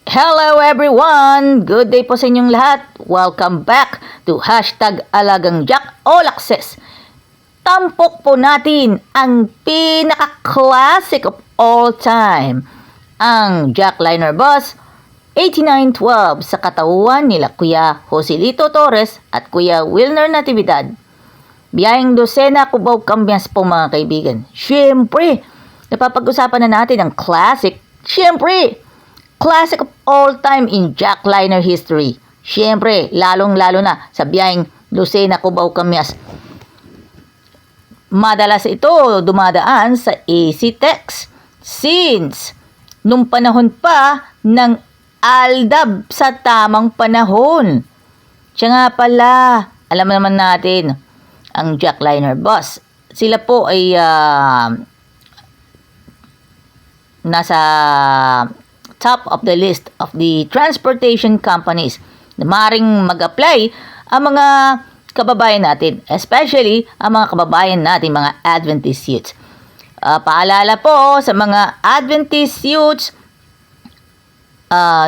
Hello everyone! Good day po sa inyong lahat. Welcome back to Hashtag Alagang Jack All Access. Tampok po natin ang pinaka-classic of all time. Ang Jackliner Bus 8912 sa katawan nila Kuya Joselito Torres at Kuya Wilner Natividad. Biyaheng dosena Cubao Cambias po mga kaibigan. Siyempre, napapag-usapan na natin ang classic. Siyempre, classic of all time in Jackliner history. Siyempre, lalong-lalo na sa biyaheng Lucena, Cubao, Cambias. Madalas ito dumadaan sa AC Tex since nung panahon pa ng Aldab sa tamang panahon. Siya nga pala, alam naman natin, ang Jackliner Bus. Sila po ay nasa top of the list of the transportation companies na maaaring mag-apply ang mga kababayan natin, especially ang mga kababayan natin, mga Adventist youths. Paalala po sa mga Adventist youths,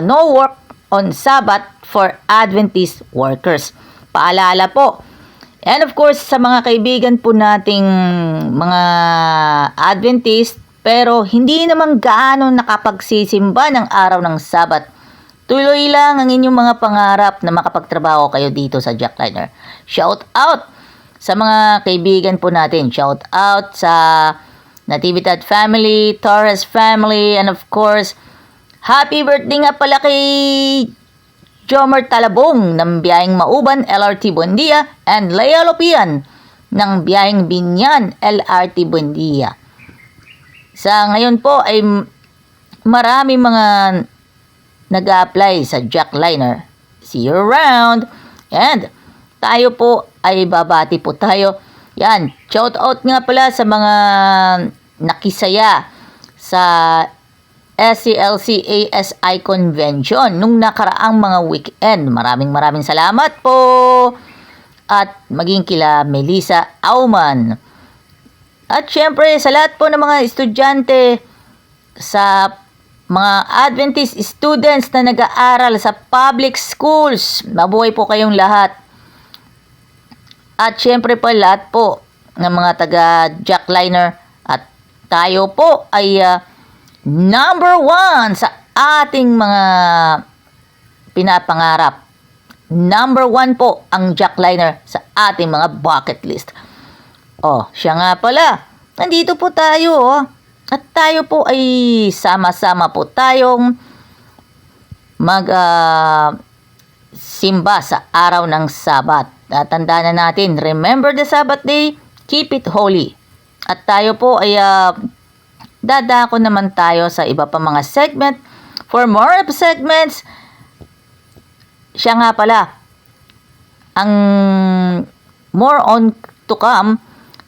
no work on Sabbath for Adventist workers. Paalala po. And of course, sa mga kaibigan po nating mga Adventist, pero hindi naman gaano nakapagsisimba ng araw ng Sabat. Tuloy lang ang inyong mga pangarap na makapagtrabaho kayo dito sa Jackliner. Shout out sa mga kaibigan po natin. Shout out sa Natividad family, Torres family, and of course, happy birthday nga pala kay Jomer Talabong ng biyaheng Mauban, LRT Buendia, and Lea Lopian ng biyaheng Binyan, LRT Buendia. Sa ngayon po ay marami mga nag-a-apply sa Jackliner. See you around. And tayo po ay babati po tayo. Yan, shout out nga pala sa mga nakisaya sa SCLC ASI Convention nung nakaraang mga weekend. Maraming salamat po. At maging kila Melissa Auman. At syempre, sa lahat po ng mga estudyante, sa mga Adventist students na nag-aaral sa public schools, mabuhay po kayong lahat. At syempre po, lahat po ng mga taga-Jackliner at tayo po ay number 1 sa ating mga pinapangarap. Number 1 po ang Jackliner sa ating mga bucket list. Oh, siya nga pala. Nandito po tayo, oh. At tayo po ay sama-sama po tayong simba sa araw ng Sabat. Tandaan na natin, remember the Sabbath day, keep it holy. At tayo po ay dadako naman tayo sa iba pa mga segment. For more segments, siya nga pala, ang more on to come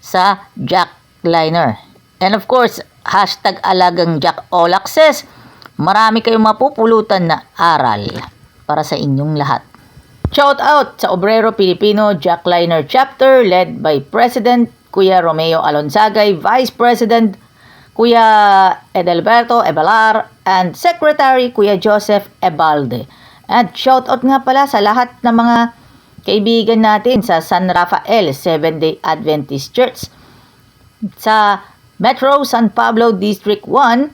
sa Jackliner. And of course, hashtag Alagang Jack All Access. Marami kayong mapupulutan na aral para sa inyong lahat. Shout out sa Obrero Pilipino Jackliner Chapter led by President Kuya Romeo Alonsagay, Vice President Kuya Edelberto Ebalar, and Secretary Kuya Joseph Ebalde. And shout out nga pala sa lahat ng mga kaibigan natin sa San Rafael Seventh-day Adventist Church, sa Metro San Pablo District 1,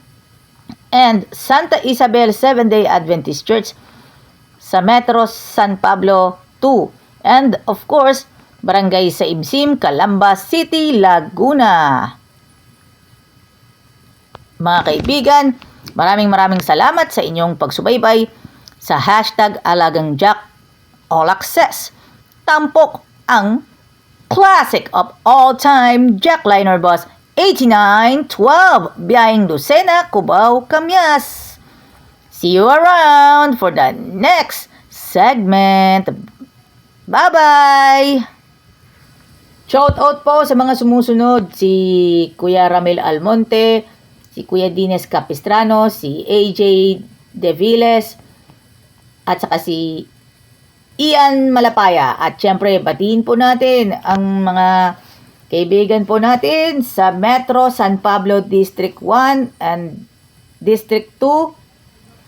and Santa Isabel Seventh-day Adventist Church sa Metro San Pablo 2, and of course, Barangay Saibsim, Calamba City, Laguna. Mga kaibigan, maraming salamat sa inyong pagsubaybay sa hashtag Alagang Jack All Access. Tampok ang classic of all time Jackliner Bus 8912 biyaheng Lucena, Cubao, Cambias. See you around for the next segment. Bye-bye! Shout out po sa mga sumusunod, si Kuya Ramel Almonte, si Kuya Dines Capistrano, si AJ Deviles, at saka si Ian Malapaya. At syempre, batiin po natin ang mga kaibigan po natin sa Metro San Pablo District 1 and District 2.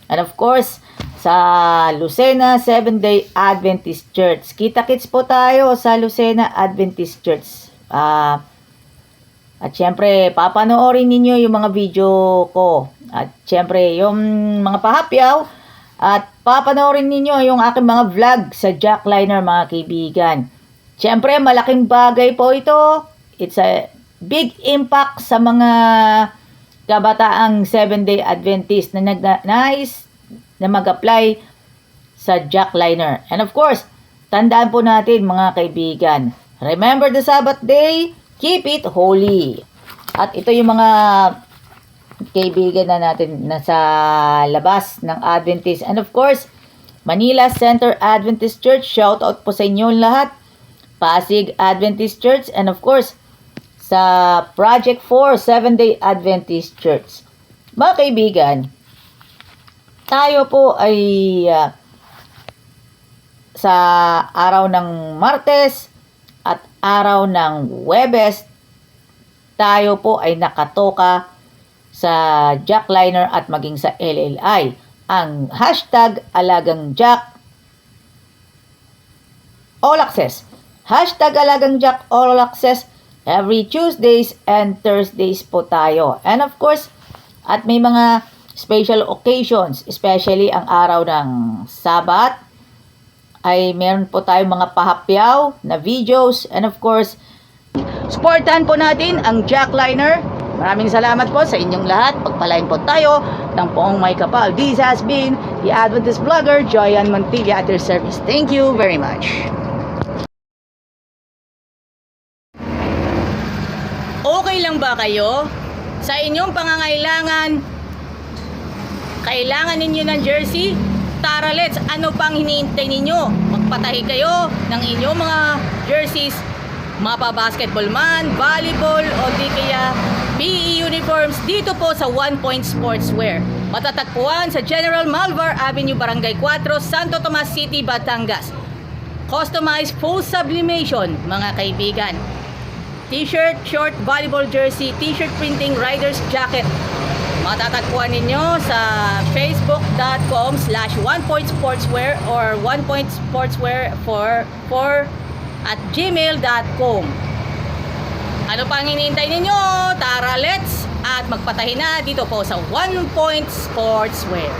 And of course, sa Lucena Seventh-day Adventist Church. Kita-kits po tayo sa Lucena Adventist Church. At syempre, papanoorin ninyo yung mga video ko. At syempre, yung mga pahapyaw. At papanoorin ninyo yung aking mga vlog sa Jackliner, mga kaibigan. Syempre, malaking bagay po ito. It's a big impact sa mga kabataang 7-day Adventist na nagnais na mag-apply sa Jackliner. And of course, tandaan po natin mga kaibigan, remember the Sabbath day, keep it holy. At ito yung mga kaibigan na natin nasa labas ng Adventist. And of course, Manila Center Adventist Church, shout out po sa inyo lahat. Pasig Adventist Church, and of course, sa Project 4, 7-day Adventist Church. Mga kaibigan, tayo po ay sa araw ng Martes at araw ng Huwebes, tayo po ay nakatoka sa Jackliner at maging sa LLI. Ang hashtag Alagang Jack All Access. Hashtag Alagang Jack All Access. Every Tuesdays and Thursdays po tayo. And of course, at may mga special occasions, especially ang araw ng Sabat, ay meron po tayong mga pahapyaw na videos. And of course, supportan po natin ang Jackliner. Maraming salamat po sa inyong lahat. Pagpalain po tayo ng poong may kapal. This has been the Adventist Vlogger, Joyan Montilla at your service. Thank you very much. Okay lang ba kayo? Sa inyong pangangailangan, kailangan ninyo ng jersey? Tara, let's! Ano pang hinihintay ninyo? Magpatahi kayo ng inyong mga jerseys, mapa-basketball man, volleyball, o di kaya PE uniforms dito po sa 1 Point Sportswear. Matatagpuan sa General Malvar Avenue, Barangay 4, Santo Tomas City, Batangas. Customized full sublimation, mga kaibigan. T-shirt, short, volleyball jersey, t-shirt printing, rider's jacket. Matatagpuan ninyo sa facebook.com/onepointsportswear or onepointsportswear at gmail.com. Ano pang hinihintay ninyo? Tara, let's! At magpatahi na dito po sa 1 Point Sportswear.